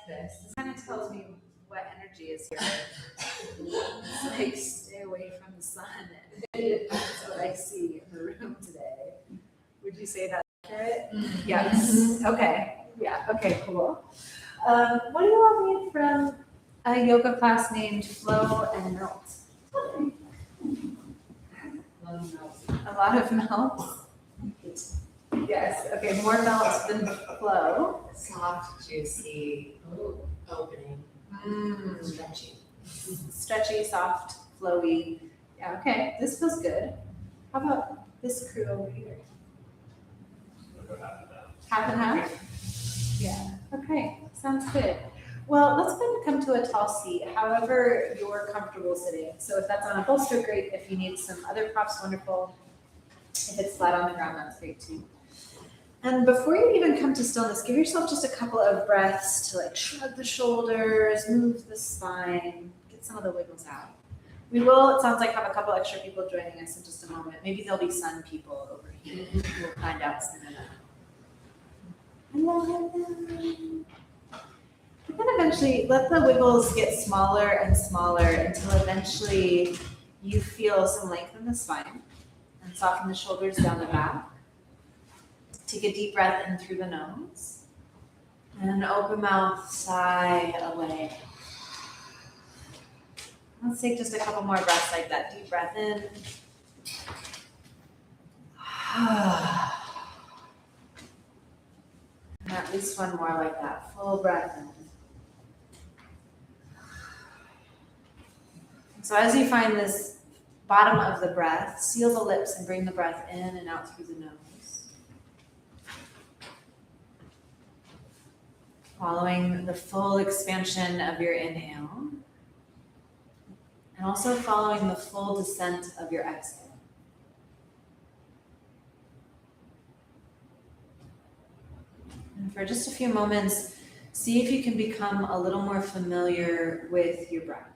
this. This kind of tells me what energy is here. It's like stay away from the sun. That's what I see in the room today. Would you say that's accurate? Yes. Okay. Yeah. Okay. Cool. What do you all need from a yoga class named Flow and Melt? A lot of melt. Yes. Okay. More melt than flow. Soft, juicy, opening, stretchy. Stretchy, soft, flowy. Yeah. Okay. This feels good. How about this crew over here? Half and half? Yeah. Okay. Sounds good. Well, let's go and come to a tall seat, however you're comfortable sitting. So if that's on a bolster, great. If you need some other props, wonderful. If it's flat on the ground, that's great too. And before you even come to stillness, give yourself just a couple of breaths to like shrug the shoulders, move the spine, get some of the wiggles out. We will, it sounds like, have a couple extra people joining us in just a moment. Maybe there'll be sun people over here. We'll find out soon enough. And then eventually let the wiggles get smaller and smaller until eventually you feel some length in the spine and soften the shoulders down the back. Take a deep breath in through the nose and open mouth, sigh away. Let's take just a couple more breaths like that. Deep breath in. And at least one more like that. Full breath in. So as you find this bottom of the breath, seal the lips and bring the breath in and out through the nose. Following the full expansion of your inhale. And also following the full descent of your exhale. And for just a few moments, see if you can become a little more familiar with your breath.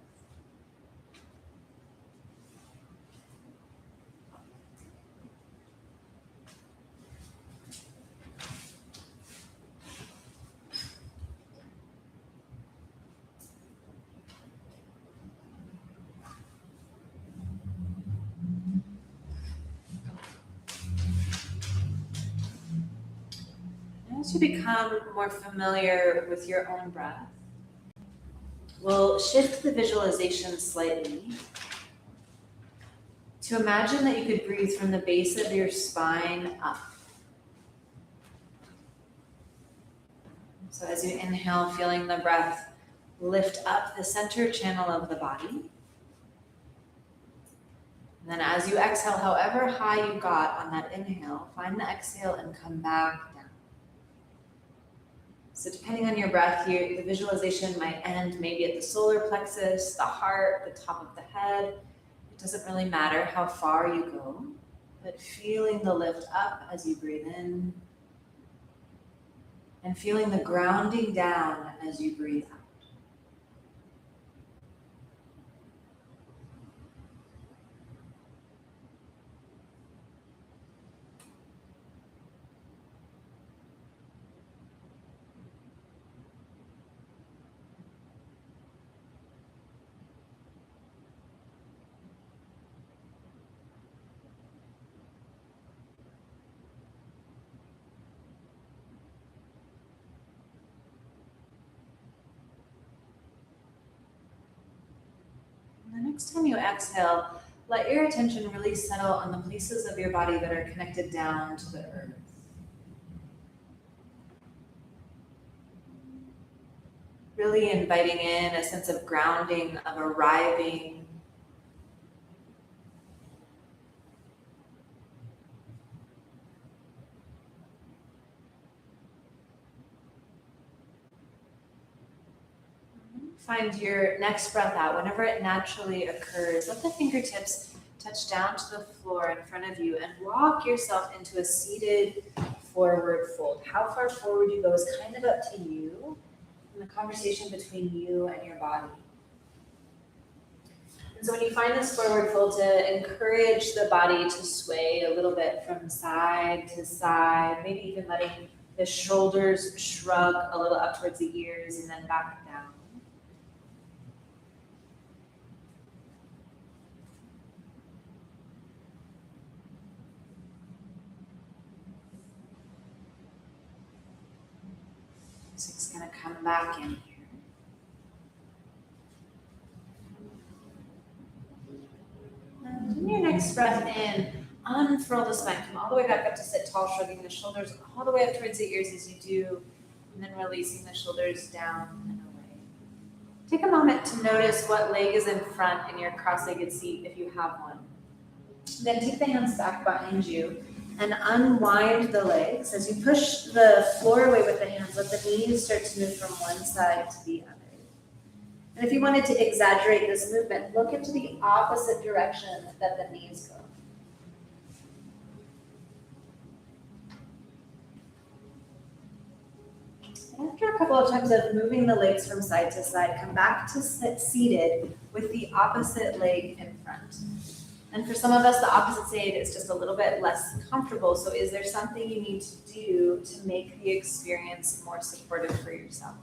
As you become more familiar with your own breath, we'll shift the visualization slightly to imagine that you could breathe from the base of your spine up. So as you inhale, feeling the breath lift up the center channel of the body. And then as you exhale, however high you got on that inhale, find the exhale and come back down. So depending on your breath, the visualization might end maybe at the solar plexus, the heart, the top of the head. It doesn't really matter how far you go, but feeling the lift up as you breathe in and feeling the grounding down as you breathe out. The next time you exhale, let your attention really settle on the places of your body that are connected down to the earth. Really inviting in a sense of grounding, of arriving. Find your next breath out. Whenever it naturally occurs, let the fingertips touch down to the floor in front of you and walk yourself into a seated forward fold. How far forward you go is kind of up to you and the conversation between you and your body. And so when you find this forward fold, to encourage the body to sway a little bit from side to side, maybe even letting The shoulders shrug a little up towards the ears and then back down. So it's going to come back in here. And in your next breath in, unfurl the spine. Come all the way back up to sit tall, shrugging the shoulders all the way up towards the ears as you do, and then releasing the shoulders down and away. Take a moment to notice what leg is in front in your cross-legged seat if you have one. Then take the hands back behind you and unwind the legs. As you push the floor away with the hands, let the knees start to move from one side to the other. And if you wanted to exaggerate this movement, look into the opposite direction that the knees go. After a couple of times of moving the legs from side to side, come back to sit seated with the opposite leg in front. And for some of us, the opposite side is just a little bit less comfortable. So is there something you need to do to make the experience more supportive for yourself?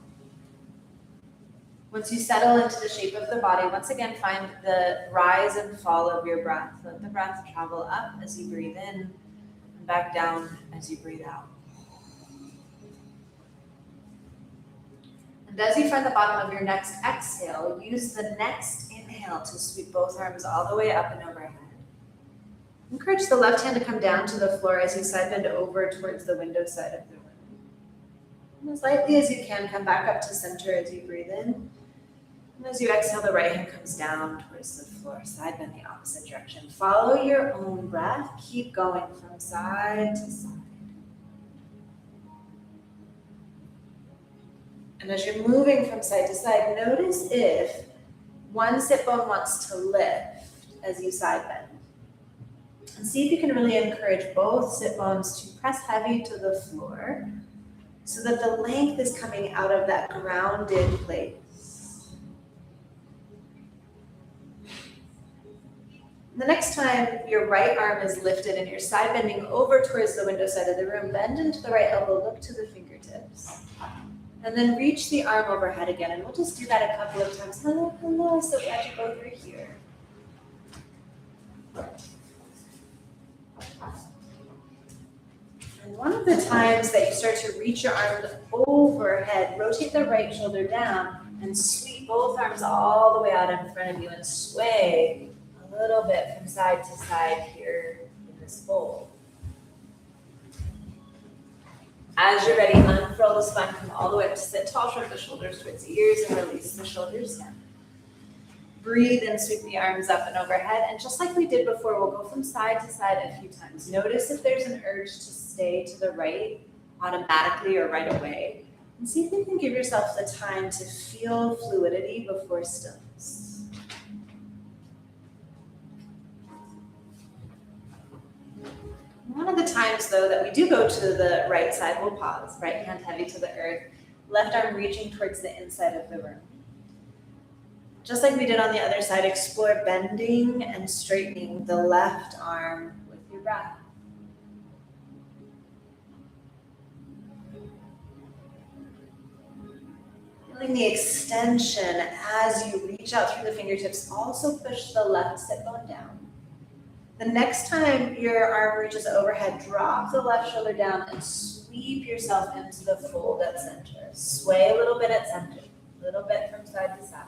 Once you settle into the shape of the body, once again, find the rise and fall of your breath. Let the breath travel up as you breathe in and back down as you breathe out. And as you find the bottom of your next exhale, use the next inhale to sweep both arms all the way up and overhead. Encourage the left hand to come down to the floor as you side bend over towards the window side of the room. And as lightly as you can, come back up to center as you breathe in. And as you exhale, the right hand comes down towards the floor, side bend the opposite direction. Follow your own breath. Keep going from side to side. And as you're moving from side to side, notice if one sit bone wants to lift as you side bend. And see if you can really encourage both sit bones to press heavy to the floor so that the length is coming out of that grounded place. The next time your right arm is lifted and you're side bending over towards the window side of the room, bend into the right elbow, look to the fingertips. And then reach the arm overhead again. And we'll just do that a couple of times. Hello, hello, so glad you're both here. And one of the times that you start to reach your arms overhead, rotate the right shoulder down and sweep both arms all the way out in front of you and sway a little bit from side to side here in this bowl. As you're ready, unfurl the spine, come all the way up to sit tall, shrug the shoulders towards the ears and release the shoulders down. Breathe and sweep the arms up and overhead. And just like we did before, we'll go from side to side a few times. Notice if there's an urge to stay to the right automatically or right away. And see if you can give yourself the time to feel fluidity before stillness. One of the times, though, that we do go to the right side, we'll pause. Right hand heavy to the earth, left arm reaching towards the inside of the room. Just like we did on the other side, explore bending and straightening the left arm with your breath. Feeling the extension as you reach out through the fingertips. Also push the left sit bone down. The next time your arm reaches overhead, drop the left shoulder down and sweep yourself into the fold at center. Sway a little bit at center, a little bit from side to side.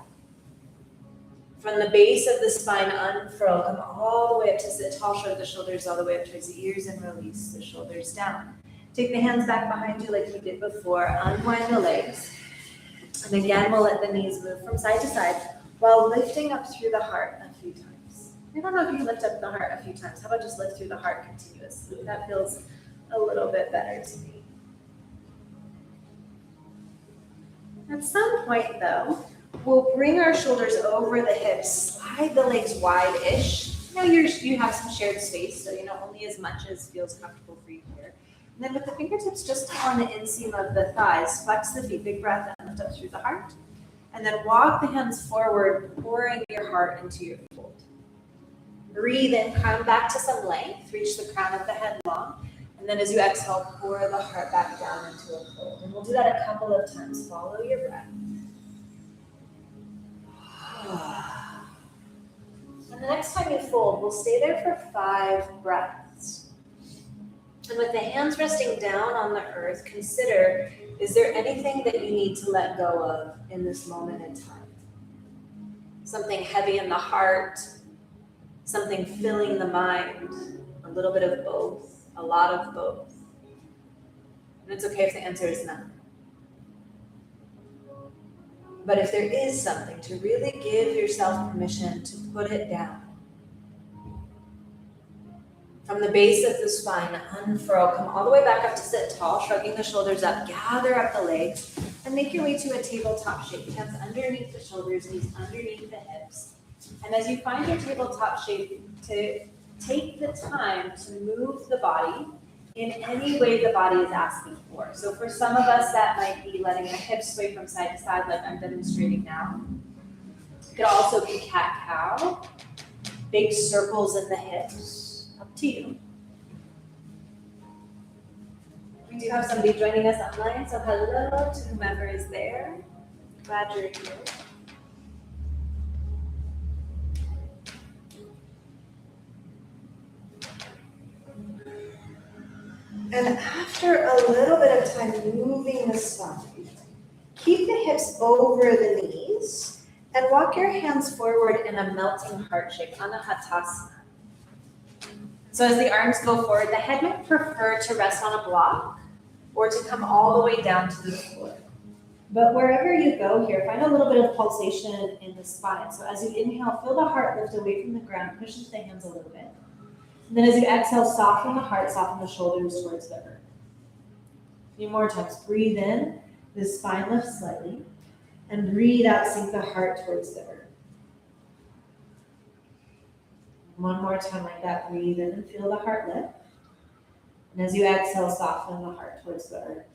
From the base of the spine, unfurl, come all the way up to sit tall, shrug the shoulders all the way up towards the ears and release the shoulders down. Take the hands back behind you like you did before, unwind the legs. And again, we'll let the knees move from side to side while lifting up through the heart a few times. I don't know if you lift up the heart a few times. How about just lift through the heart continuously? That feels a little bit better to me. At some point, though, we'll bring our shoulders over the hips, slide the legs wide-ish. You have some shared space, so only as much as feels comfortable for you here. And then with the fingertips just on the inseam of the thighs, flex the feet, big breath, and lift up through the heart. And then walk the hands forward, pouring your heart into your fold. Breathe in, come back to some length, reach the crown of the head long. And then as you exhale, pour the heart back down into a fold. And we'll do that a couple of times. Follow your breath. And the next time you fold, we'll stay there for 5 breaths. And with the hands resting down on the earth, consider, is there anything that you need to let go of in this moment in time? Something heavy in the heart, something filling the mind, a little bit of both, a lot of both. And it's okay if the answer is none. But if there is something, to really give yourself permission to put it down. From the base of the spine, unfurl, come all the way back up to sit tall, shrugging the shoulders up, gather up the legs, and make your way to a tabletop shape. Hands underneath the shoulders, knees underneath the hips. And as you find your tabletop shape, to take the time to move the body in any way the body is asking for. So for some of us, that might be letting the hips sway from side to side like I'm demonstrating now. It could also be cat-cow, big circles in the hips, up to you. We do have somebody joining us online, so hello to whomever is there. Glad you're here. And after a little bit of time moving the spine, keep the hips over the knees and walk your hands forward in a melting heart shape, Anahatasana. So as the arms go forward, the head might prefer to rest on a block or to come all the way down to the floor. But wherever you go here, find a little bit of pulsation in the spine. So as you inhale, feel the heart lift away from the ground, push into the hands a little bit. And then as you exhale, soften the heart, soften the shoulders towards the earth. A few more times. Breathe in, the spine lifts slightly. And breathe out, sink the heart towards the earth. One more time like that. Breathe in and feel the heart lift. And as you exhale, soften the heart towards the earth.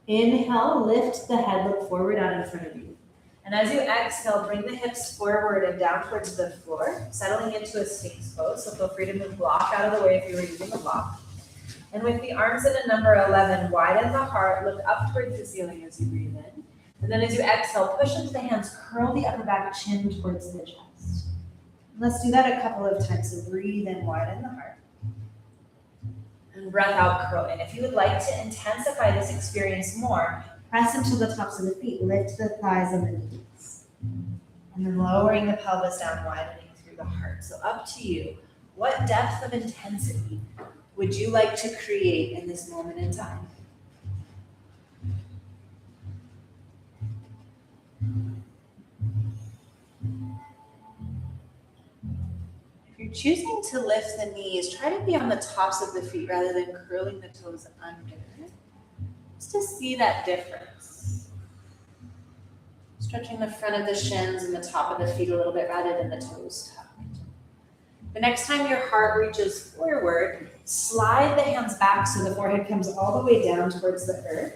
Inhale, lift the head, look forward out in front of you. And as you exhale, bring the hips forward and down towards the floor, settling into a Sphinx pose. So feel free to move block out of the way if you were using a block. And with the arms in a number 11, widen the heart, look up towards the ceiling as you breathe in. And then as you exhale, push into the hands, curl the upper back, chin towards the chest. Let's do that a couple of times. So breathe in, widen the heart. And breath out, curl in. If you would like to intensify this experience more, press into the tops of the feet, lift the thighs and the knees. And then lowering the pelvis down, widening through the heart. So up to you. What depth of intensity would you like to create in this moment in time? If you're choosing to lift the knees, try to be on the tops of the feet rather than curling the toes under. Just to see that difference. Stretching the front of the shins and the top of the feet a little bit rather than the toes tucked. The next time your heart reaches forward, slide the hands back so the forehead comes all the way down towards the earth.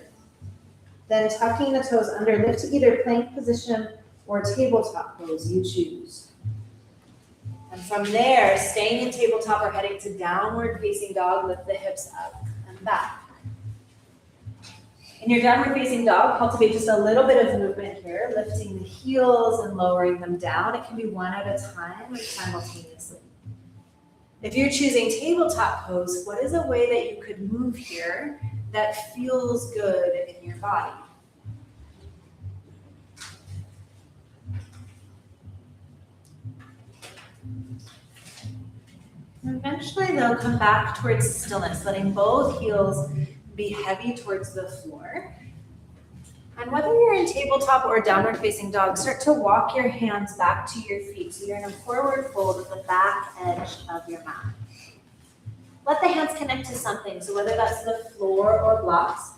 Then tucking the toes under, lift to either plank position or tabletop pose, you choose. And from there, staying in tabletop or heading to downward facing dog, lift the hips up and back. In your downward facing dog, cultivate just a little bit of movement here, lifting the heels and lowering them down. It can be one at a time or simultaneously. If you're choosing tabletop pose, what is a way that you could move here that feels good in your body? And eventually, though, come back towards stillness, letting both heels be heavy towards the floor. And whether you're in tabletop or downward facing dog, start to walk your hands back to your feet. So you're in a forward fold with the back edge of your mat. Let the hands connect to something. So whether that's the floor or blocks,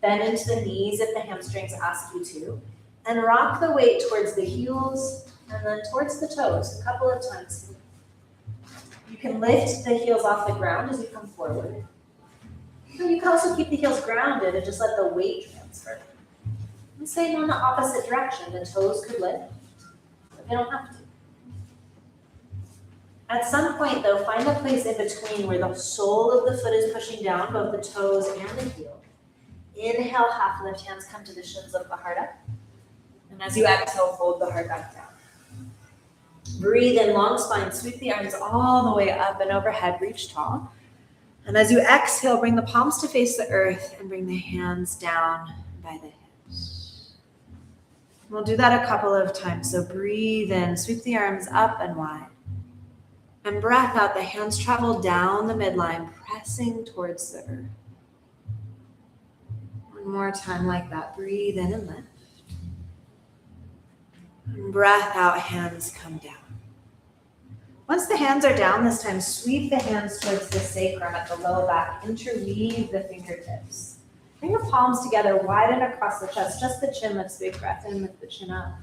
bend into the knees if the hamstrings ask you to, and rock the weight towards the heels and then towards the toes a couple of times. You can lift the heels off the ground as you come forward. So you can also keep the heels grounded and just let the weight transfer. And same on the opposite direction. The toes could lift, but they don't have to. At some point though, find a place in between where the sole of the foot is pushing down, both the toes and the heel. Inhale, half lift, hands come to the shins, lift the heart up. And as you exhale, fold the heart back down. Breathe in, long spine, sweep the arms all the way up and overhead, reach tall. And as you exhale, bring the palms to face the earth and bring the hands down by the hips. We'll do that a couple of times. So breathe in, sweep the arms up and wide. And breath out, the hands travel down the midline, pressing towards the earth. One more time like that. Breathe in and lift. And breath out, hands come down. Once the hands are down this time, sweep the hands towards the sacrum at the low back. Interweave the fingertips. Bring the palms together, widen across the chest. Just the chin lifts, big breath in, lift the chin up.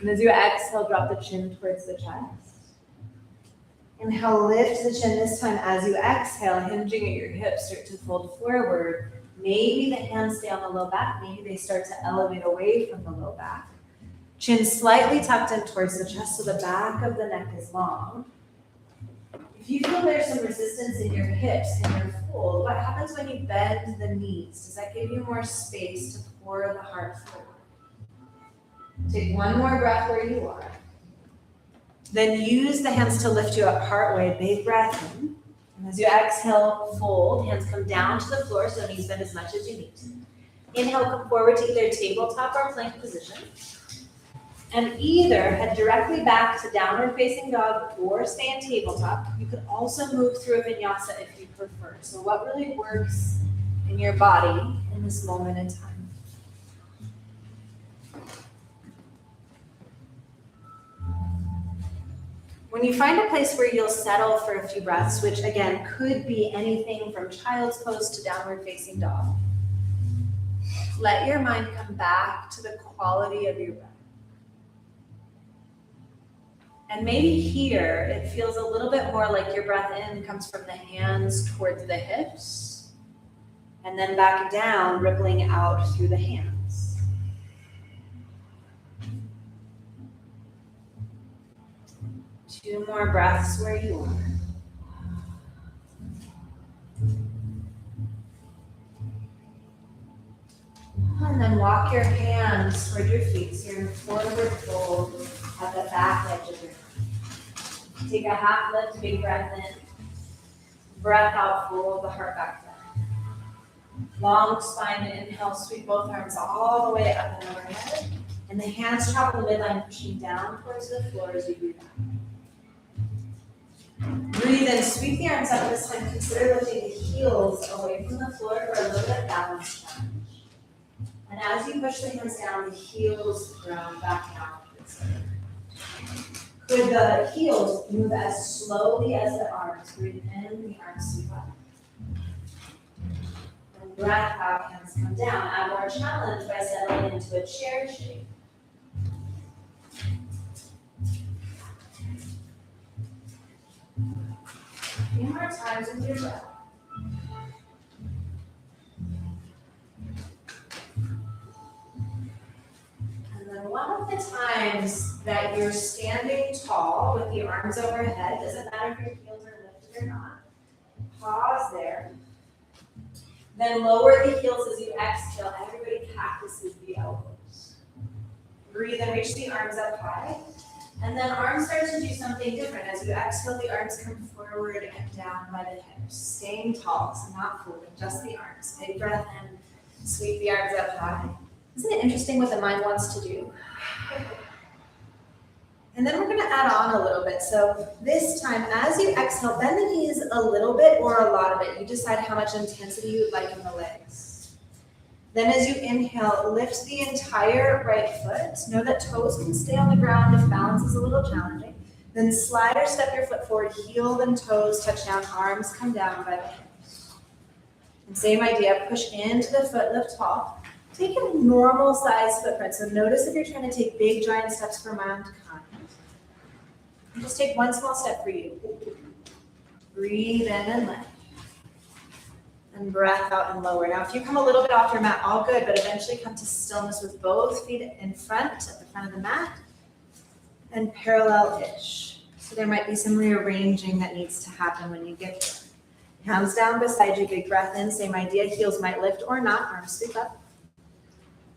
And as you exhale, drop the chin towards the chest. Inhale, lift the chin this time. As you exhale, hinging at your hips, start to fold forward. Maybe the hands stay on the low back. Maybe they start to elevate away from the low back. Chin slightly tucked in towards the chest so the back of the neck is long. If you feel there's some resistance in your hips and your fold, what happens when you bend the knees? Does that give you more space to pour the heart forward? Take one more breath where you are. Then use the hands to lift you up partway. Big breath in. And as you exhale, fold. Hands come down to the floor, so knees bend as much as you need to. Inhale, come forward to either tabletop or plank position. And either head directly back to downward facing dog or stay in tabletop. You could also move through a vinyasa if you prefer. So what really works in your body in this moment in time? When you find a place where you'll settle for a few breaths, which again could be anything from child's pose to downward facing dog, let your mind come back to the quality of your breath. And maybe here, it feels a little bit more like your breath in comes from the hands towards the hips, and then back down, rippling out through the hands. Two more breaths where you are. And then walk your hands toward your feet, so you're in forward fold at the back edge of your feet. Take a half lift, big breath in. Breath out, fold the heart back down. Long spine and inhale, sweep both arms all the way up and overhead. And the hands travel the midline, pushing down towards the floor as you do that. Breathe in, sweep the arms up this time. Consider lifting the heels away from the floor for a little bit balance challenge. And as you push the hands down, the heels ground back down towards the earth. Could the heels move as slowly as the arms? Breathe in, the arms sweep up. And breath out, hands come down. Add more challenge by settling into a chair shape. A few more times with your breath. One of the times that you're standing tall with the arms overhead, doesn't matter if your heels are lifted or not, pause there. Then lower the heels as you exhale. Everybody cactuses the elbows. Breathe and reach the arms up high. And then arms start to do something different. As you exhale, the arms come forward and down by the hips. Staying tall, so not folding, just the arms. Big breath in, sweep the arms up high. Isn't it interesting what the mind wants to do? And then we're going to add on a little bit. So this time, as you exhale, bend the knees a little bit or a lot of it. You decide how much intensity you'd like in the legs. Then as you inhale, lift the entire right foot. Know that toes can stay on the ground if balance is a little challenging. Then slide or step your foot forward, heel and toes touch down, arms come down by the hips. And same idea, push into the foot, lift tall. Take a normal size footprint. So notice if you're trying to take big giant steps for mankind. And just take one small step for you. Breathe in and lift. And breath out and lower. Now, if you come a little bit off your mat, all good, but eventually come to stillness with both feet in front, at the front of the mat, and parallel-ish. So there might be some rearranging that needs to happen when you get there. Hands down beside you, big breath in, same idea, heels might lift or not, arms sweep up.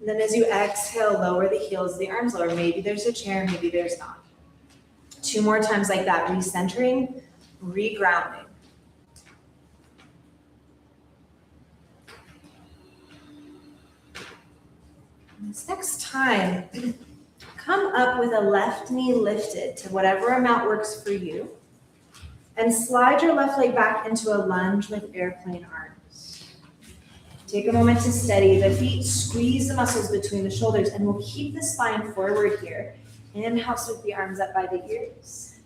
And then as you exhale, lower the heels, the arms lower. Maybe there's a chair, maybe there's not. 2 more times like that, recentering, regrounding. This next time, come up with a left knee lifted to whatever amount works for you, and slide your left leg back into a lunge with airplane arms. Take a moment to steady the feet, squeeze the muscles between the shoulders, and we'll keep the spine forward here. Inhale, sweep the arms up by the ears,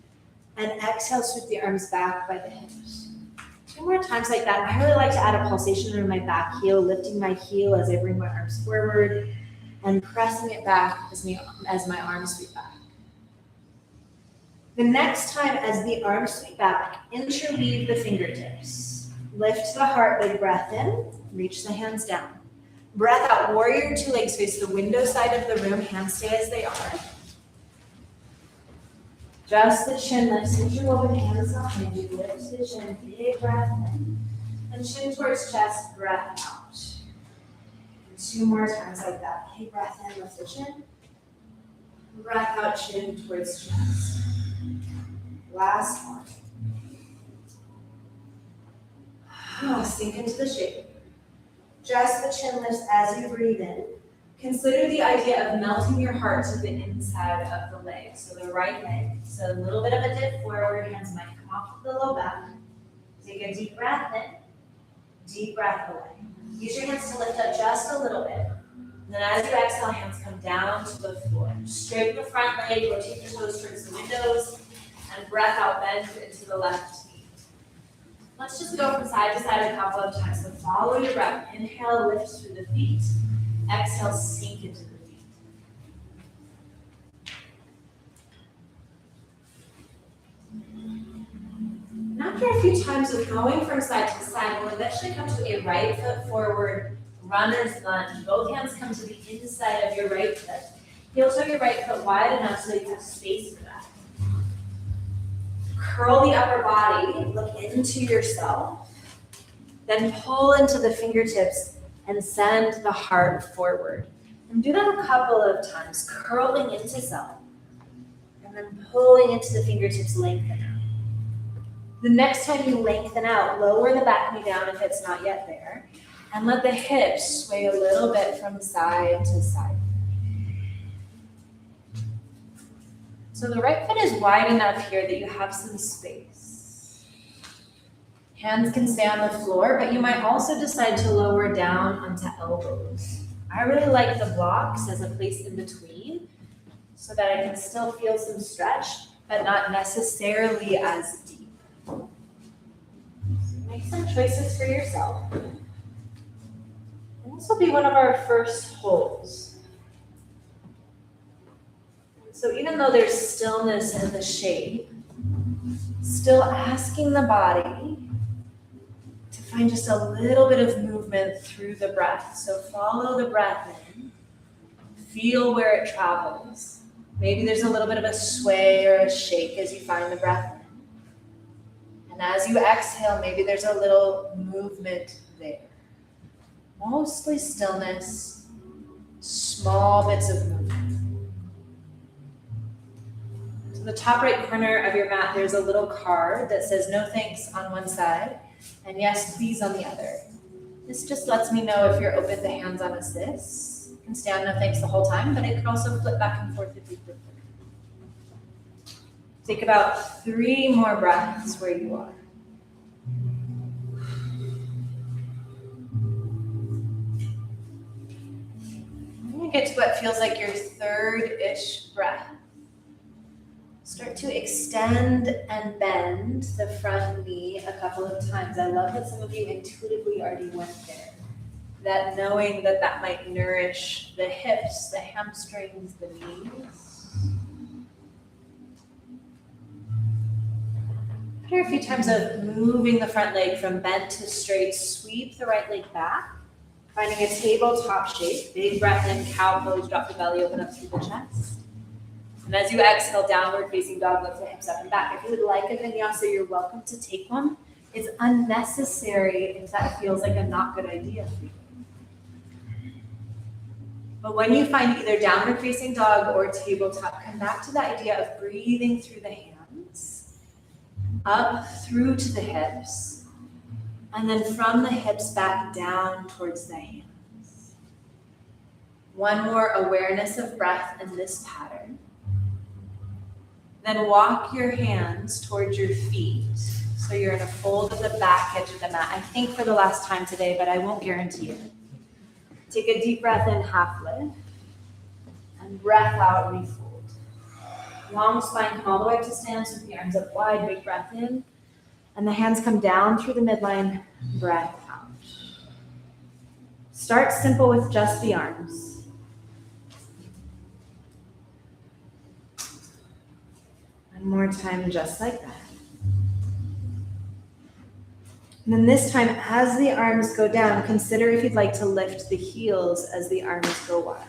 and exhale, sweep the arms back by the hips. 2 more times like that. I really like to add a pulsation in my back heel, lifting my heel as I bring my arms forward, and pressing it back as my arms sweep back. The next time as the arms sweep back, interweave the fingertips. Lift the heart, big breath in, reach the hands down. Breath out, warrior 2, legs face the window side of the room, hands stay as they are. Just the chin lifts, interwoven hands behind you, lift the chin, big breath in. And chin towards chest, breath out. 2 more times like that. Big breath in, lift the chin. Breath out, chin towards chest. Last one. Sink into the shape. Just the chin lifts as you breathe in. Consider the idea of melting your heart to the inside of the leg. So the right leg. So a little bit of a dip forward. Hands might come off of the low back. Take a deep breath in. Deep breath away. Use your hands to lift up just a little bit. And then as you exhale, hands come down to the floor. Straighten the front leg, rotate your toes towards the windows, and breath out, bend into the left knee. Let's just go from side to side a couple of times. So follow your breath. Inhale, lift through the feet. Exhale, sink into the feet. And after a few times of going from side to side, we'll eventually come to a right foot forward runner's lunge. Both hands come to the inside of your right foot. Heel toe your right foot wide enough so you have space for that. Curl the upper body, look into yourself. Then pull into the fingertips and send the heart forward. And do that a couple of times, curling into self. And then pulling into the fingertips, lengthen out. The next time you lengthen out, lower the back knee down if it's not yet there. And let the hips sway a little bit from side to side. So the right foot is wide enough here that you have some space. Hands can stay on the floor, but you might also decide to lower down onto elbows. I really like the blocks as a place in between so that I can still feel some stretch, but not necessarily as deep. So make some choices for yourself. And this will be one of our first holds. So even though there's stillness in the shape, still asking the body to find just a little bit of movement through the breath. So follow the breath in, feel where it travels. Maybe there's a little bit of a sway or a shake as you find the breath in. And as you exhale, maybe there's a little movement there. Mostly stillness, small bits of movement. In the top right corner of your mat, there's a little card that says no thanks on one side and yes please on the other. This just lets me know if you're open to hands-on assist. You can stay on no thanks the whole time, but it could also flip back and forth if you prefer. Take about 3 more breaths where you are. When you get to what feels like your 3rd-ish breath, start to extend and bend the front knee a couple of times. I love that some of you intuitively already went there. That knowing that that might nourish the hips, the hamstrings, the knees. After a few times of moving the front leg from bent to straight, sweep the right leg back, finding a tabletop shape. Big breath in, cow pose, drop the belly, open up through the chest. And as you exhale, downward facing dog, lift the hips up and back. If you would like a vinyasa, you're welcome to take one. It's unnecessary if that feels like a not good idea for you. But when you find either downward facing dog or tabletop, come back to the idea of breathing through the hands, up through to the hips, and then from the hips back down towards the hands. One more awareness of breath in this pattern. Then walk your hands towards your feet. So you're in a fold of the back edge of the mat. I think for the last time today, but I won't guarantee it. Take a deep breath in, half lift. And breath out, refold. Long spine, come all the way up to stance with the arms up wide, big breath in. And the hands come down through the midline, breath out. Start simple with just the arms. One more time, just like that. And then this time, as the arms go down, consider if you'd like to lift the heels as the arms go wide.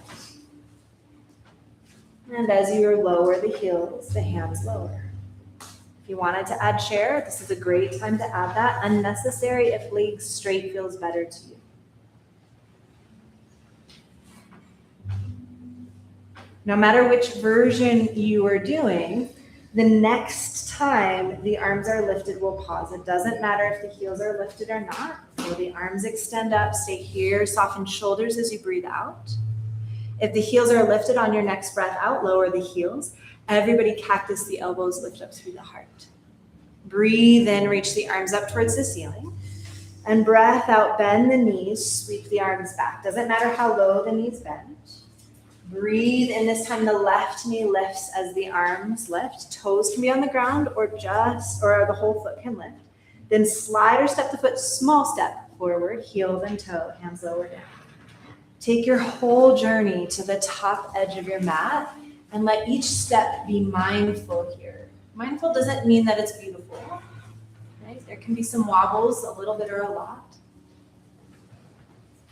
And as you lower the heels, the hands lower. If you wanted to add chair, this is a great time to add that. Unnecessary if legs straight feels better to you. No matter which version you are doing, the next time the arms are lifted, we'll pause. It doesn't matter if the heels are lifted or not. Feel the arms extend up, stay here, soften shoulders as you breathe out. If the heels are lifted on your next breath out, lower the heels. Everybody cactus the elbows, lift up through the heart. Breathe in, reach the arms up towards the ceiling. And breath out, bend the knees, sweep the arms back. Doesn't matter how low the knees bend. Breathe in, this time the left knee lifts as the arms lift. Toes can be on the ground or the whole foot can lift. Then slide or step the foot, small step forward, heel then toe, hands lower down. Take your whole journey to the top edge of your mat and let each step be mindful here. Mindful doesn't mean that it's beautiful, right? There can be some wobbles, a little bit or a lot.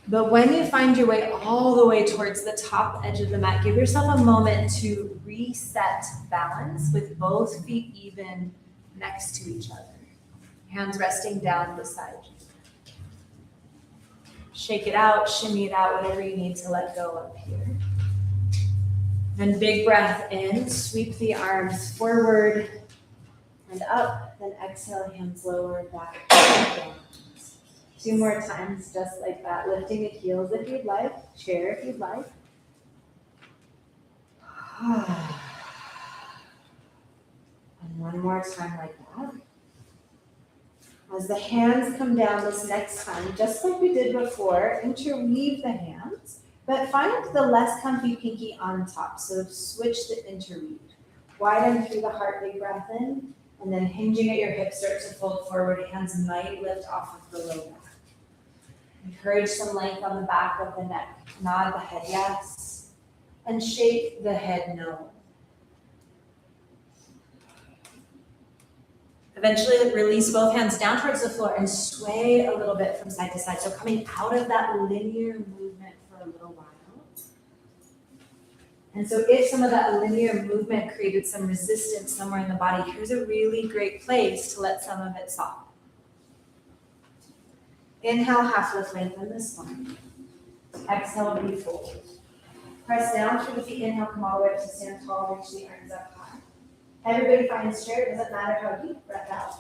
But when you find your way all the way towards the top edge of the mat, give yourself a moment to reset balance with both feet even next to each other. Hands resting down beside you. Shake it out, shimmy it out, whatever you need to let go up here. Then big breath in, sweep the arms forward and up, then exhale, hands lower, back, down. 2 more times, just like that. Lifting the heels if you'd like, chair if you'd like. And one more time like that. As the hands come down this next time, just like we did before, interweave the hands, but find the less comfy pinky on top. So switch the interweave. Widen through the heart, big breath in, and then hinging at your hips, start to fold forward. Hands might lift off of the low back. Encourage some length on the back of the neck. Nod the head yes, and shake the head no. Eventually release both hands down towards the floor and sway a little bit from side to side. So coming out of that linear movement for a little while. And so if some of that linear movement created some resistance somewhere in the body, here's a really great place to let some of it soften. Inhale, half lift, lengthen the spine. Exhale, refold. Press down through the feet. Inhale, come all the way up to stand tall, reach the arms up high. Everybody finds chair, it doesn't matter how deep, breath out.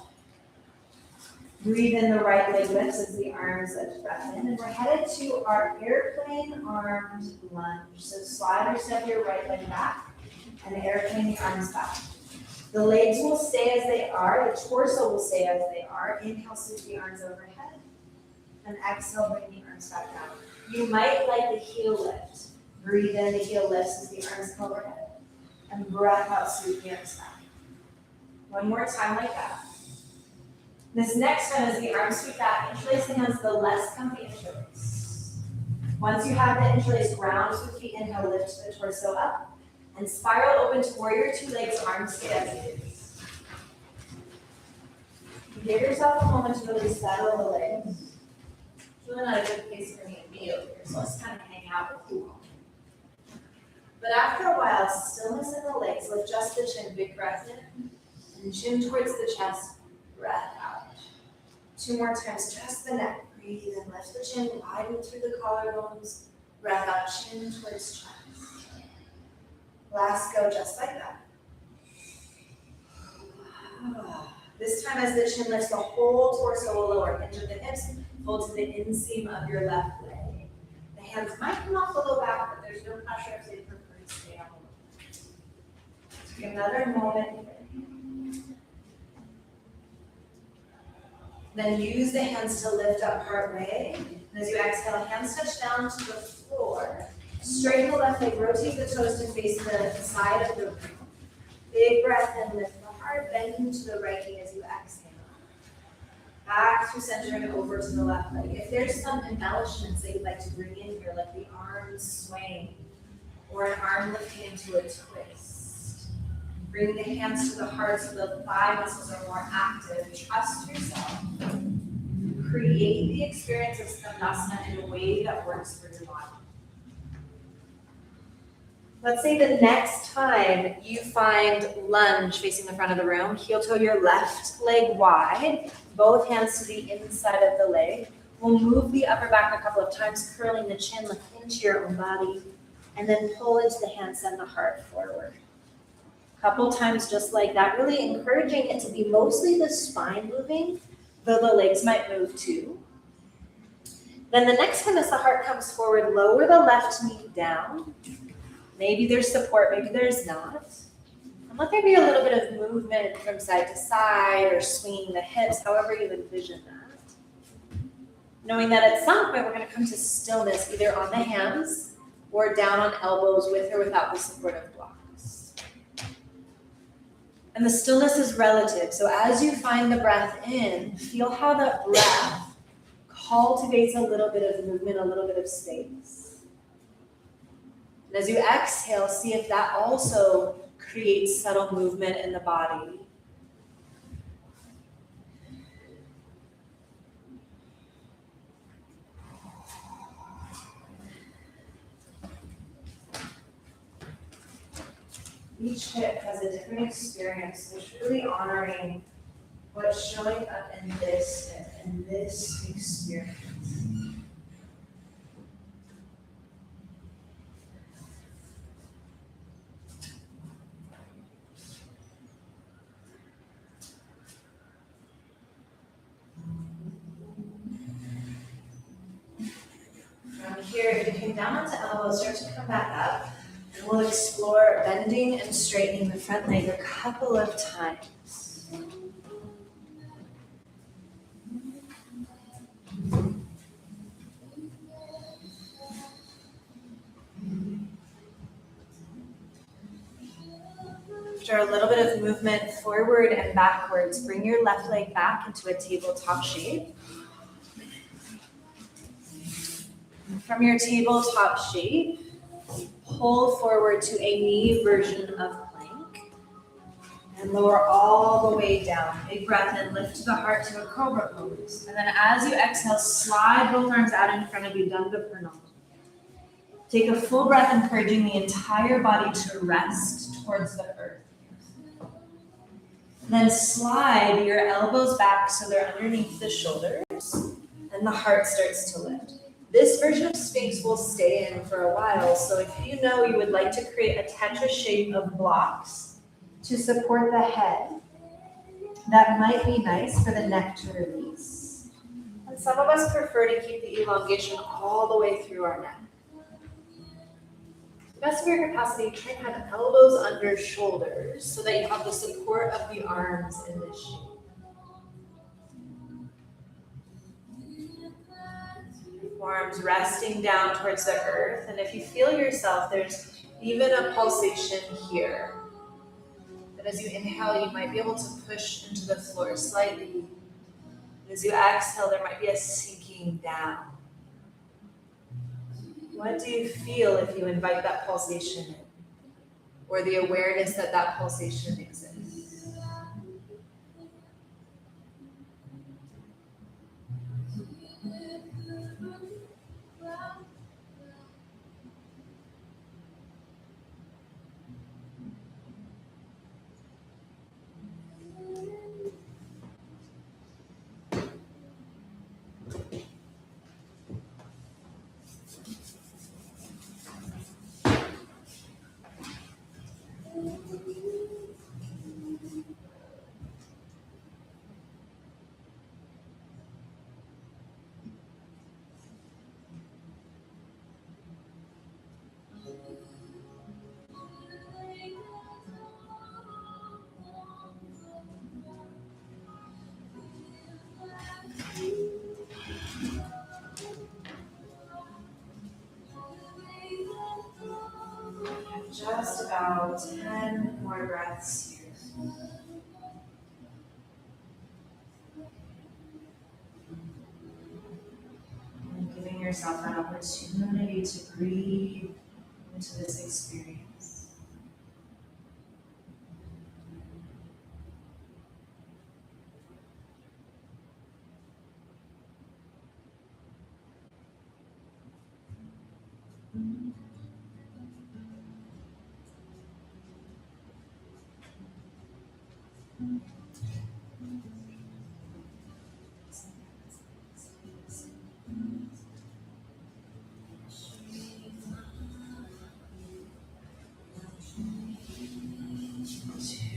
Breathe in, the right leg lifts as the arms lift, breath in. And we're headed to our airplane armed lunge. So slide or step your right leg back and airplane the arms back. The legs will stay as they are, the torso will stay as they are. Inhale, sweep the arms overhead. And exhale, bring the arms back down. You might like the heel lift. Breathe in, the heel lifts as the arms come overhead. And breath out, sweep the arms back. One more time like that. This next one, as the arms sweep back, interlace the hands, the less comfy interlace. Once you have the interlace, ground with feet, inhale, lift the torso up. And spiral open to warrior 2 legs, arms stay as it is. Give yourself a moment to really settle the legs. It's really not a good place for me to be over here, so let's kind of hang out with you all. But after a while, exhale, stillness in the legs, lift just the chin, big breath in, and chin towards the chest, breath out. 2 more times, just the neck, breathe and lift the chin, widen through the collarbones, breath out, chin towards chest. Last go, just like that. This time as the chin lifts, the whole torso will lower, hinge at the hips, fold to the inseam of your left leg. The hands might come off the low back, but there's no pressure if they prefer to stay on the low. Take another moment here. Then use the hands to lift up partway. And as you exhale, hands touch down to the floor. Straighten the left leg, rotate the toes to face the side of the room. Big breath in, lift the heart, bend to the right knee as you exhale. Back through center and over to the left leg. If there's some embellishments that you'd like to bring in here, like the arms swaying or an arm lifting into a twist, bring the hands to the heart so the thigh muscles are more active. Trust yourself. Create the experience of Skandasana in a way that works for your body. Let's say the next time you find lunge facing the front of the room, heel toe your left leg wide, both hands to the inside of the leg. We'll move the upper back a couple of times, curling the chin, look into your own body, and then pull into the hands, send the heart forward. A couple times just like that, really encouraging it to be mostly the spine moving, though the legs might move too. Then the next time as the heart comes forward, lower the left knee down. Maybe there's support, maybe there's not. And let there be a little bit of movement from side to side or swinging the hips, however you envision that. Knowing that at some point we're going to come to stillness either on the hands or down on elbows with or without the support of blocks. And the stillness is relative. So as you find the breath in, feel how the breath cultivates a little bit of movement, a little bit of space. And as you exhale, see if that also creates subtle movement in the body. Each hip has a different experience, so it's really honoring what's showing up in this hip and this experience. From here, if you came down onto elbows, start to come back up. And we'll explore bending and straightening the front leg a couple of times. After a little bit of movement forward and backwards, bring your left leg back into a tabletop shape. From your tabletop shape, pull forward to a knee version of plank and lower all the way down. Big breath in, lift to the heart to a cobra pose. And then as you exhale, slide both arms out in front of you, Danda Pranam. Take a full breath, encouraging the entire body to rest towards the earth. Then slide your elbows back so they're underneath the shoulders and the heart starts to lift. This version of Sphinx will stay in for a while, so if you know you would like to create a tetra shape of blocks to support the head, that might be nice for the neck to release. And some of us prefer to keep the elongation all the way through our neck. To the best of your capacity, try and have elbows under shoulders so that you have the support of the arms in this shape. Arms resting down towards the earth, and if you feel yourself, there's even a pulsation here. But as you inhale, you might be able to push into the floor slightly. As you exhale, there might be a sinking down. What do you feel if you invite that pulsation in, or the awareness that that pulsation exists? Just about 10 more breaths here. And giving yourself that opportunity to breathe into this experience.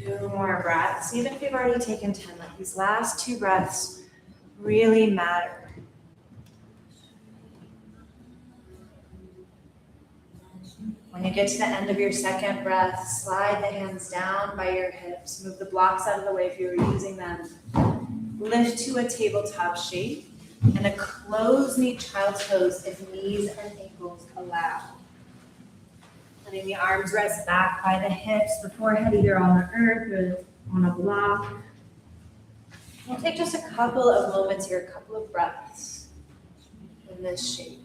Two more breaths. Even if you've already taken 10, like these last 2 breaths really matter. When you get to the end of your second breath, slide the hands down by your hips. Move the blocks out of the way if you were using them. Lift to a tabletop shape and a closed knee child's pose if knees and ankles allow. Letting the arms rest back by the hips, the forehead either on the earth or on a block. We'll take just a couple of moments here, a couple of breaths in this shape.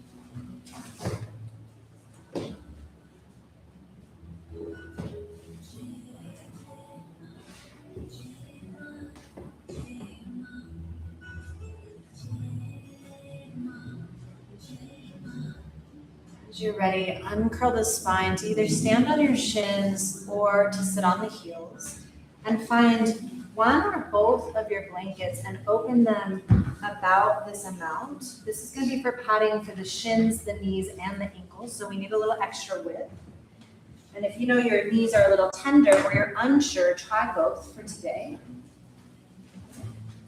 As you're ready, uncurl the spine to either stand on your shins or to sit on the heels, and find one or both of your blankets and open them about this amount. This is going to be for padding for the shins, the knees, and the ankles, so we need a little extra width. And if you know your knees are a little tender or you're unsure, try both for today.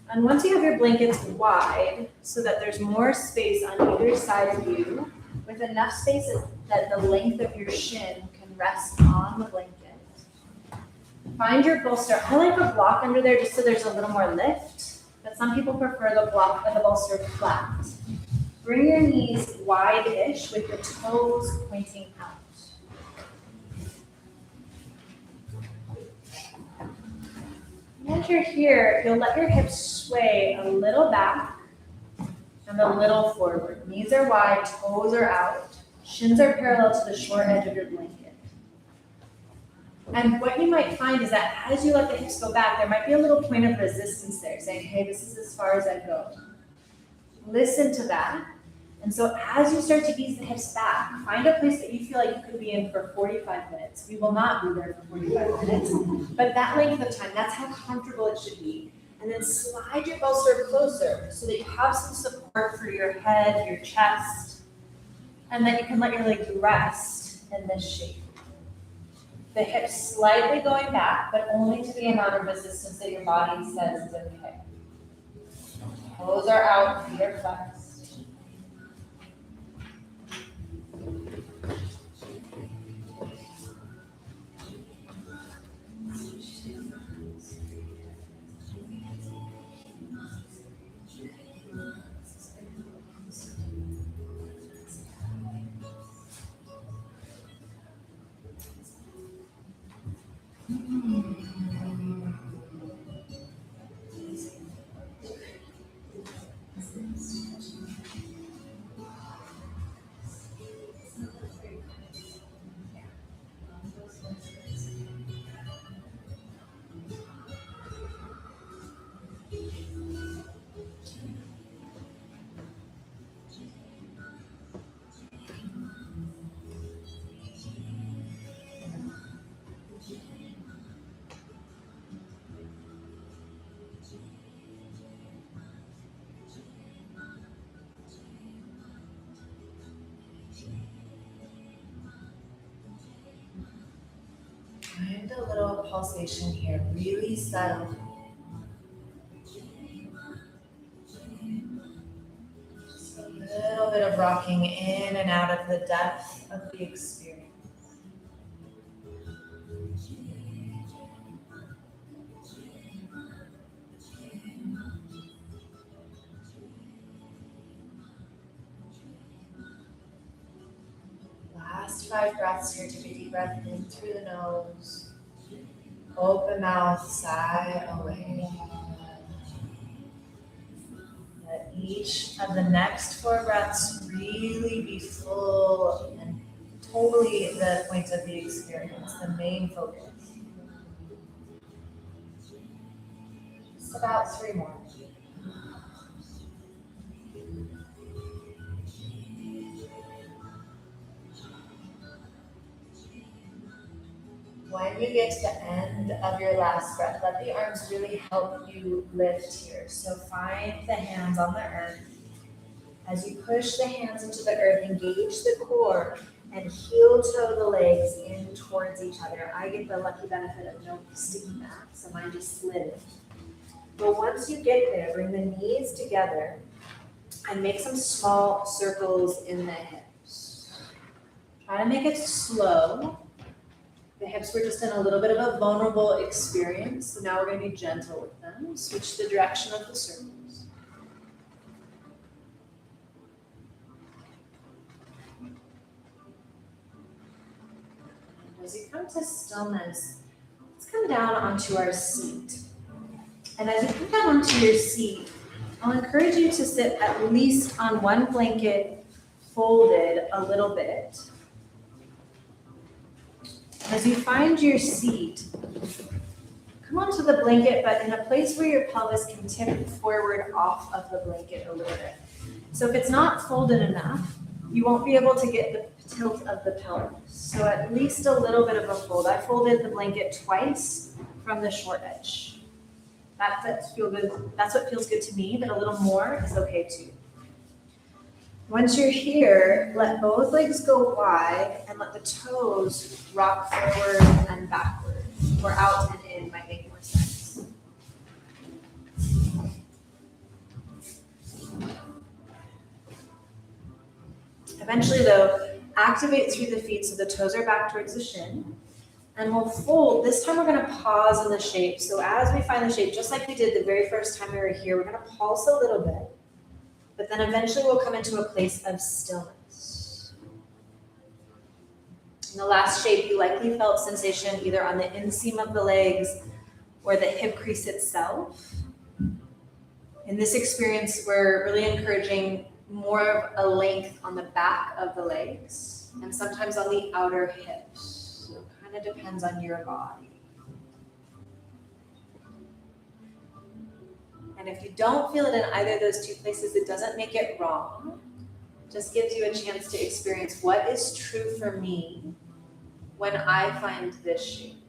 And once you have your blankets wide so that there's more space on either side of you, with enough space that the length of your shin can rest on the blanket. Find your bolster. I like a block under there just so there's a little more lift, but some people prefer the block and the bolster flat. Bring your knees wide-ish with the toes pointing out. As you're here, you'll let your hips sway a little back and a little forward. Knees are wide, toes are out, shins are parallel to the short edge of your blanket. And what you might find is that as you let the hips go back, there might be a little point of resistance there, saying, hey, this is as far as I go. Listen to that. And so as you start to ease the hips back, find a place that you feel like you could be in for 45 minutes. We will not be there for 45 minutes, but that length of time, that's how comfortable it should be. And then slide your bolster closer so that you have some support for your head, your chest, and then you can let your legs rest in this shape. The hips slightly going back, but only to the amount of resistance that your body says is okay. Toes are out, feet are flexed. Find a little pulsation here, really subtle. Just a little bit of rocking in and out of the depth of the experience. Last 5 breaths here. Take a deep breath in through the nose. Open mouth, sigh away. Let each of the next 4 breaths really be full and totally the point of the experience, the main focus. Just about 3 more. When you get to the end of your last breath, let the arms really help you lift here. So find the hands on the earth. As you push the hands into the earth, engage the core and heel toe the legs in towards each other. I get the lucky benefit of no sticky mat, so mine just slid. But once you get there, bring the knees together and make some small circles in the hips. Try to make it slow. The hips were just in a little bit of a vulnerable experience, so now we're going to be gentle with them. Switch the direction of the circles. And as you come to stillness, let's come down onto our seat. And as you come down onto your seat, I'll encourage you to sit at least on one blanket, folded a little bit. As you find your seat, come onto the blanket, but in a place where your pelvis can tip forward off of the blanket a little bit. So if it's not folded enough, you won't be able to get the tilt of the pelvis. So at least a little bit of a fold. I folded the blanket twice from the short edge. That's what feels good to me, but a little more is okay too. Once you're here, let both legs go wide and let the toes rock forward and backward, or out and in might make more sense. Eventually though, activate through the feet so the toes are back towards the shin. And we'll fold. This time we're going to pause in the shape. So as we find the shape, just like we did the very first time we were here, we're going to pulse a little bit. But then eventually we'll come into a place of stillness. In the last shape, you likely felt sensation either on the inseam of the legs or the hip crease itself. In this experience, we're really encouraging more of a length on the back of the legs and sometimes on the outer hips. So it kind of depends on your body. And if you don't feel it in either of those two places, it doesn't make it wrong. It just gives you a chance to experience what is true for me when I find this shape.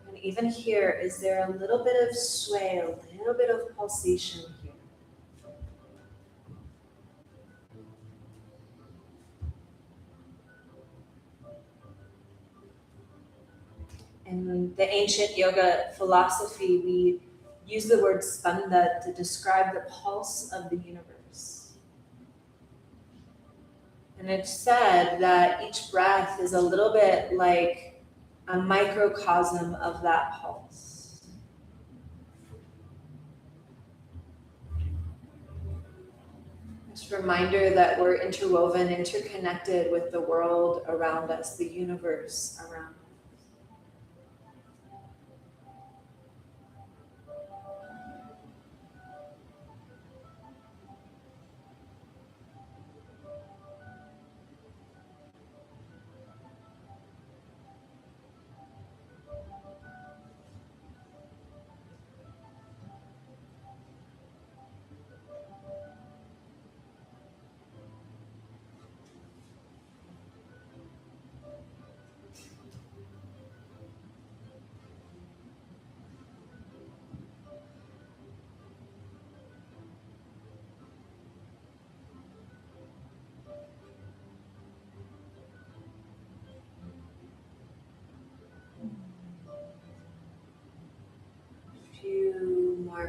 And even here, is there a little bit of sway, a little bit of pulsation here? In the ancient yoga philosophy, we use the word spanda to describe the pulse of the universe. And it's said that each breath is a little bit like a microcosm of that pulse. Just a reminder that we're interwoven, interconnected with the world around us, the universe around us.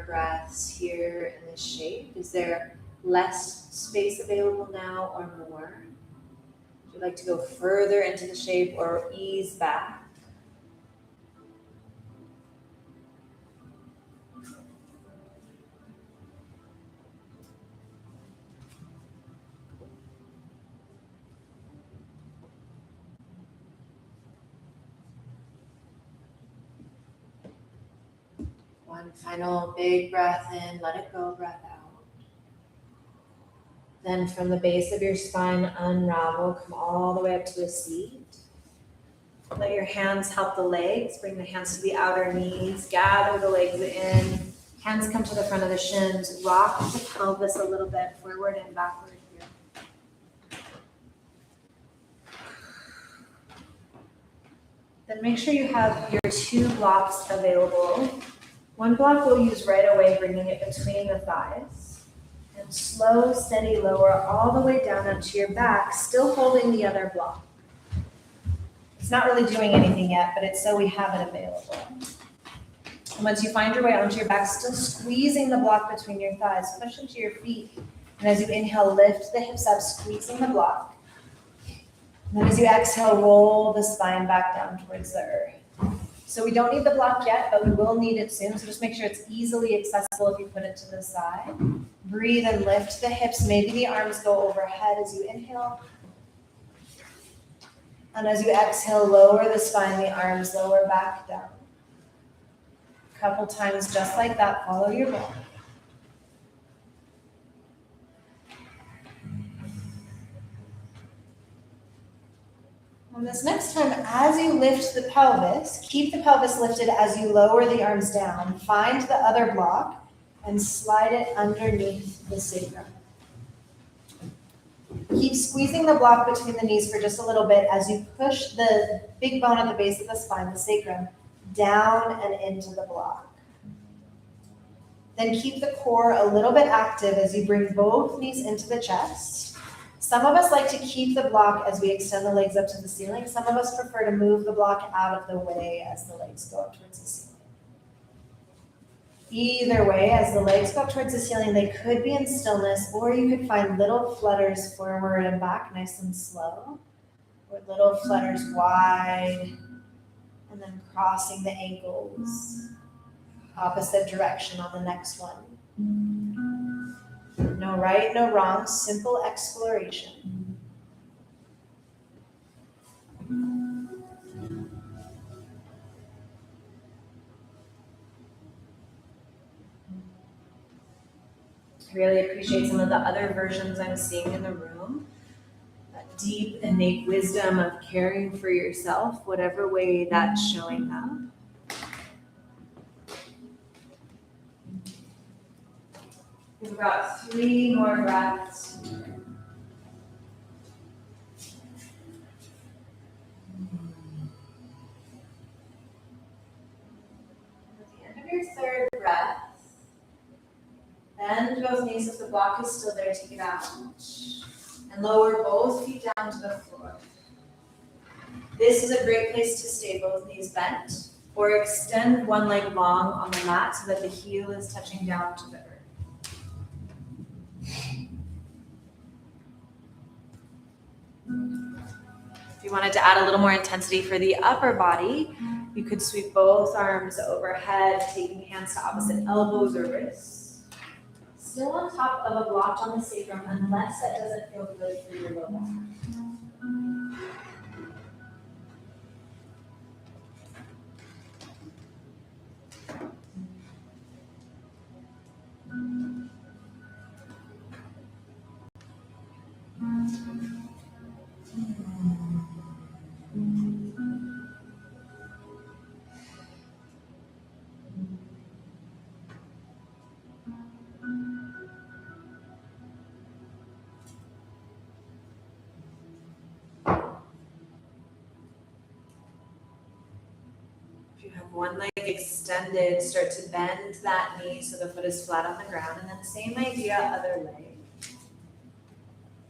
breaths here in this shape. Is there less space available now or more? Would you like to go further into the shape or ease back? One final big breath in, let it go, breath out. Then from the base of your spine, unravel, come all the way up to a seat. Let your hands help the legs, bring the hands to the outer knees, gather the legs in. Hands come to the front of the shins, rock the pelvis a little bit, forward and backward here. Then make sure you have your 2 blocks available. One block we'll use right away, bringing it between the thighs. And slow, steady lower all the way down onto your back, still holding the other block. It's not really doing anything yet, but it's so we have it available. And once you find your way onto your back, still squeezing the block between your thighs, push into your feet. And as you inhale, lift the hips up, squeezing the block. And then as you exhale, roll the spine back down towards the earth. So we don't need the block yet, but we will need it soon. So just make sure it's easily accessible if you put it to the side. Breathe and lift the hips. Maybe the arms go overhead as you inhale. And as you exhale, lower the spine, the arms lower back down. A couple times just like that, follow your breath. And this next time, as you lift the pelvis, keep the pelvis lifted as you lower the arms down. Find the other block and slide it underneath the sacrum. Keep squeezing the block between the knees for just a little bit as you push the big bone at the base of the spine, the sacrum, down and into the block. Then keep the core a little bit active as you bring both knees into the chest. Some of us like to keep the block as we extend the legs up to the ceiling. Some of us prefer to move the block out of the way as the legs go up towards the ceiling. Either way, as the legs go up towards the ceiling, they could be in stillness, or you could find little flutters forward and back, nice and slow, or little flutters wide, and then crossing the ankles, opposite direction on the next one. No right, no wrong, simple exploration. I really appreciate some of the other versions I'm seeing in the room. That deep, innate wisdom of caring for yourself, whatever way that's showing up. We've got 3 more breaths. At the end of your 3rd breath, bend both knees. If the block is still there, take it out. And lower both feet down to the floor. This is a great place to stay, both knees bent, or extend one leg long on the mat so that the heel is touching down to the earth. If you wanted to add a little more intensity for the upper body, you could sweep both arms overhead, taking hands to opposite elbows or wrists. Still on top of a block on the sacrum, unless that doesn't feel good for your low back. You have one leg extended, start to bend that knee so the foot is flat on the ground, and then same idea, other leg.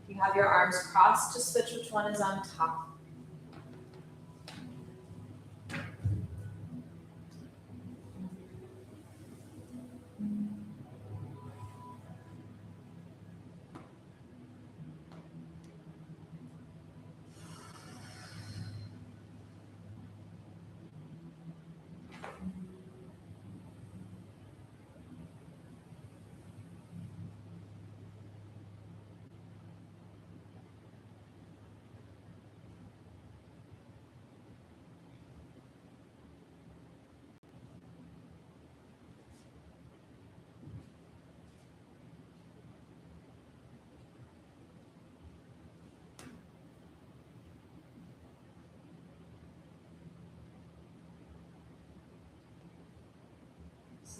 You have your arms crossed, just switch which one is on top.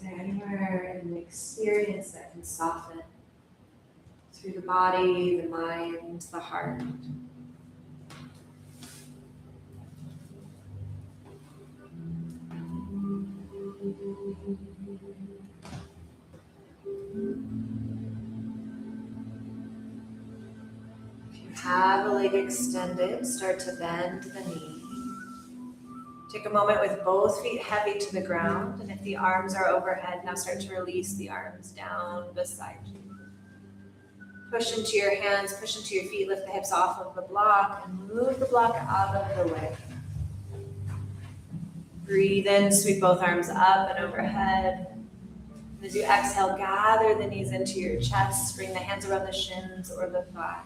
there anywhere in the experience that can soften through the body, the mind, the heart? If you have a leg extended, start to bend the knee. Take a moment with both feet heavy to the ground, and if the arms are overhead, now start to release the arms down beside you. Push into your hands, push into your feet, lift the hips off of the block, and move the block out of the way. Breathe in, sweep both arms up and overhead. And as you exhale, gather the knees into your chest, bring the hands around the shins or the thighs.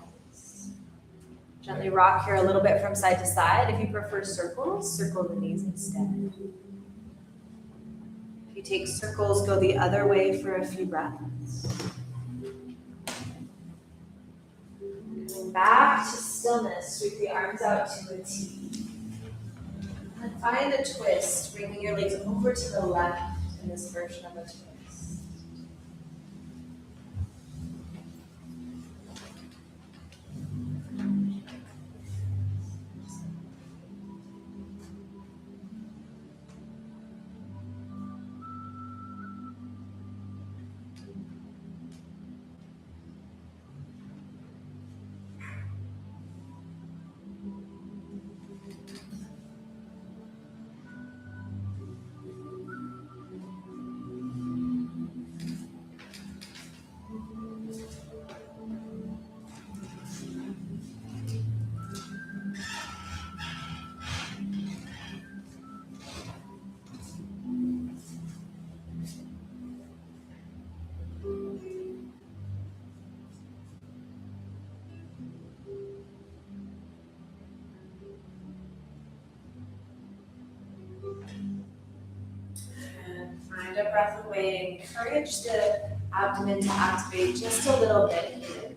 Gently rock here a little bit from side to side. If you prefer circles, circle the knees instead. If you take circles, go the other way for a few breaths. Coming back to stillness, sweep the arms out to a T. And find a twist, bringing your legs over to the left in this version of a twist. And find a breath away. Encourage the abdomen to activate just a little bit here.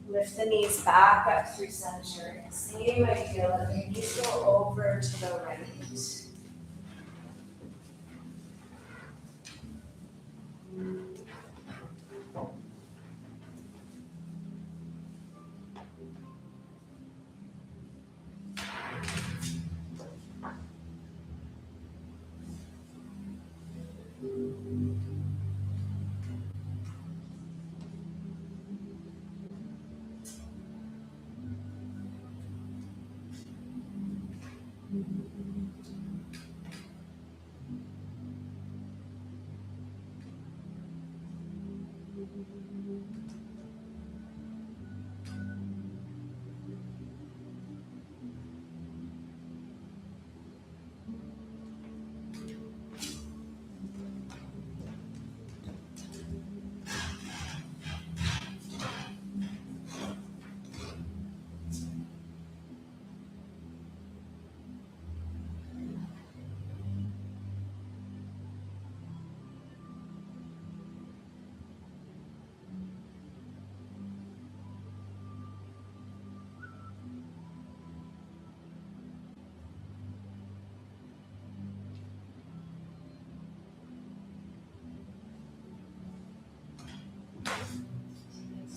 Lift the knees back up through center. Same idea, let the knees go over to the right.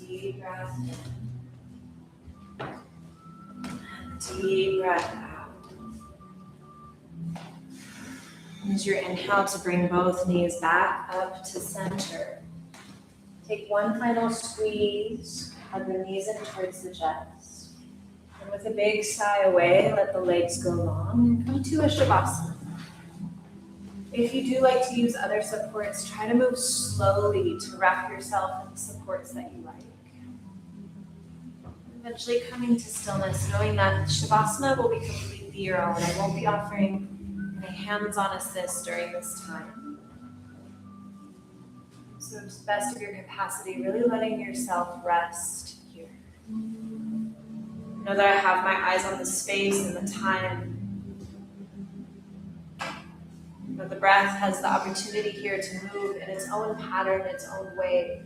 Deep breath in. Deep breath out. Use your inhale to bring both knees back up to center. Take one final squeeze, hug the knees in towards the chest. And with a big sigh away, let the legs go long and come to a Shavasana. If you do like to use other supports, try to move slowly to wrap yourself in supports that you like. Eventually coming to stillness, knowing that Shavasana will be completely your own. I won't be offering any hands-on assist during this time. So to the best of your capacity, really letting yourself rest here. Know that I have my eyes on the space and the time. But the breath has the opportunity here to move in its own pattern, its own way.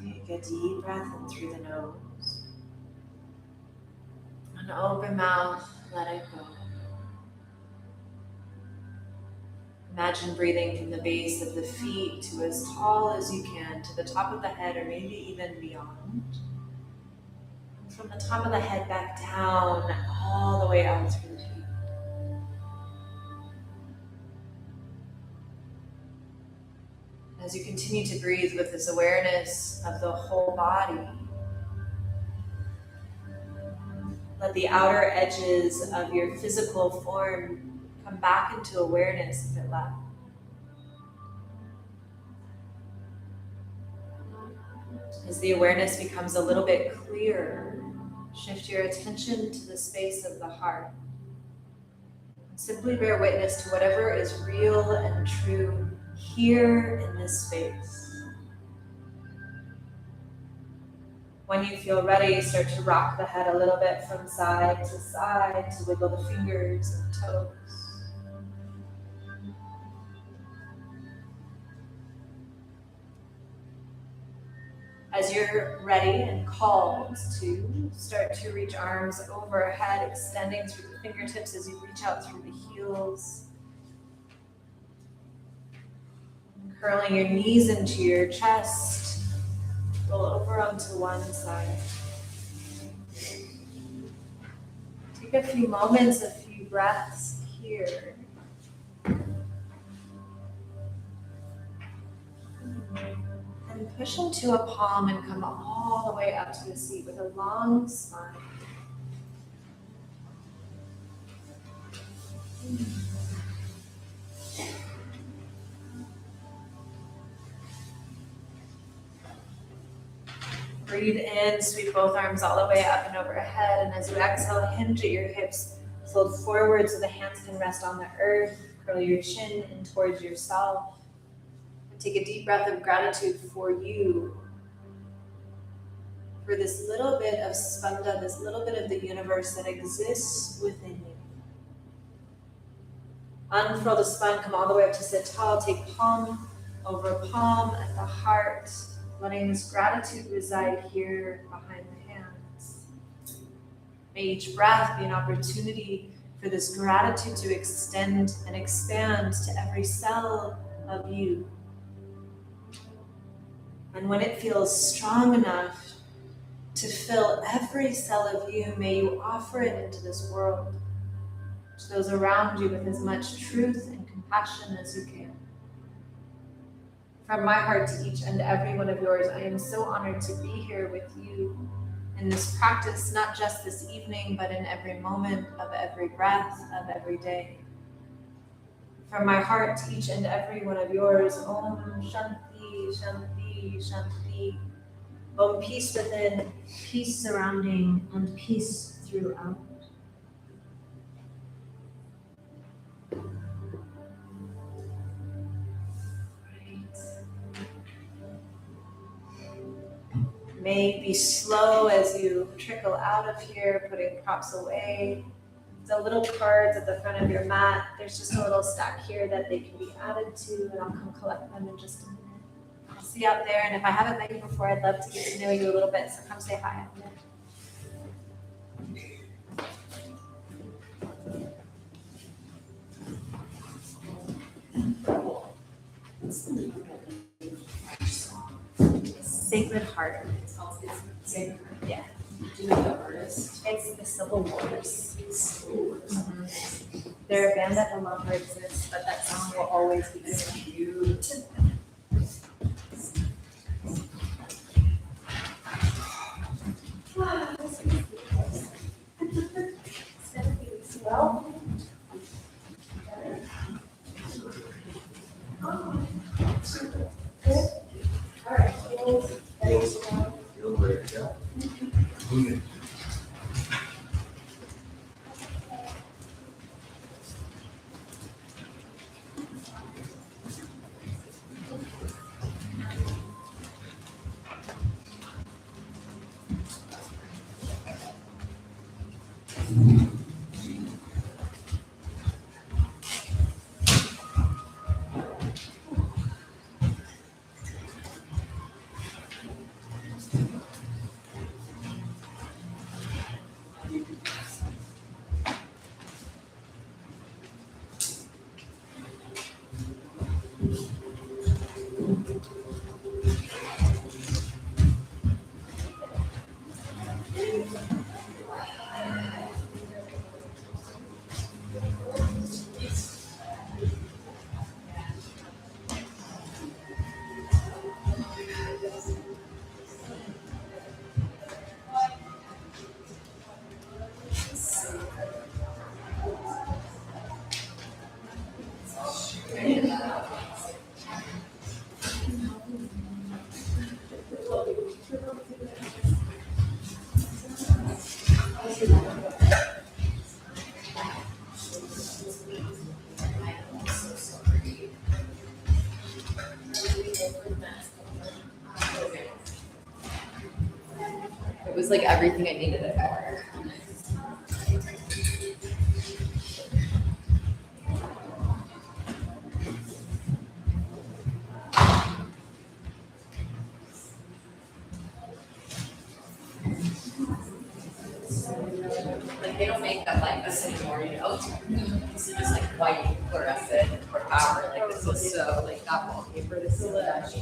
Take a deep breath in through the nose. An open mouth, let it go. Imagine breathing from the base of the feet to as tall as you can, to the top of the head, or maybe even beyond. And from the top of the head back down, all the way out through the feet. As you continue to breathe with this awareness of the whole body, let the outer edges of your physical form come back into awareness if it left. As the awareness becomes a little bit clearer, shift your attention to the space of the heart. Simply bear witness to whatever is real and true here in this space. When you feel ready, start to rock the head a little bit from side to wiggle the fingers and toes. As you're ready and called to, start to reach arms overhead, extending through the fingertips as you reach out through the heels. Curling your knees into your chest, roll over onto one side. Take a few moments, a few breaths here. And push into a palm and come all the way up to the seat with a long spine. Breathe in, sweep both arms all the way up and overhead, and as you exhale, hinge at your hips, fold forward so the hands can rest on the earth, curl your chin in towards yourself. Take a deep breath of gratitude for you, for this little bit of spanda, this little bit of the universe that exists within you. Unfurl the spine, come all the way up to sit tall. Take palm over palm at the heart, letting this gratitude reside here behind the hands. May each breath be an opportunity for this gratitude to extend and expand to every cell of you. And when it feels strong enough to fill every cell of you, may you offer it into this world, to those around you, with as much truth and compassion as you can. From my heart to each and every one of yours, I am so honored to be here with you in this practice, not just this evening, but in every moment of every breath of every day. From my heart to each and every one of yours, Om Shanti, Shanti, Shanti. Om, peace within, peace surrounding, and peace throughout. May be slow as you trickle out of here, putting props away. The little cards at the front of your mat, there's just a little stack here that they can be added to, and I'll come collect them in just a minute. I'll see you out there, and if I haven't met you before, I'd love to get to know you a little bit, so come say hi out there. Sacred Heart. It's called Sacred Heart. Yeah. Do you know the artist? It's the Civil Wars. Mm-hmm. They're a band that no longer exists, but that song will always be there. Cute. Well. Good. All right. Ready to go? Feel great, yeah. Okay. It was like everything I needed at work. Like they don't make them like this anymore, you know? This is just like white fluorescent or power. Like this is so like that wallpaper. This is that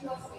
Well,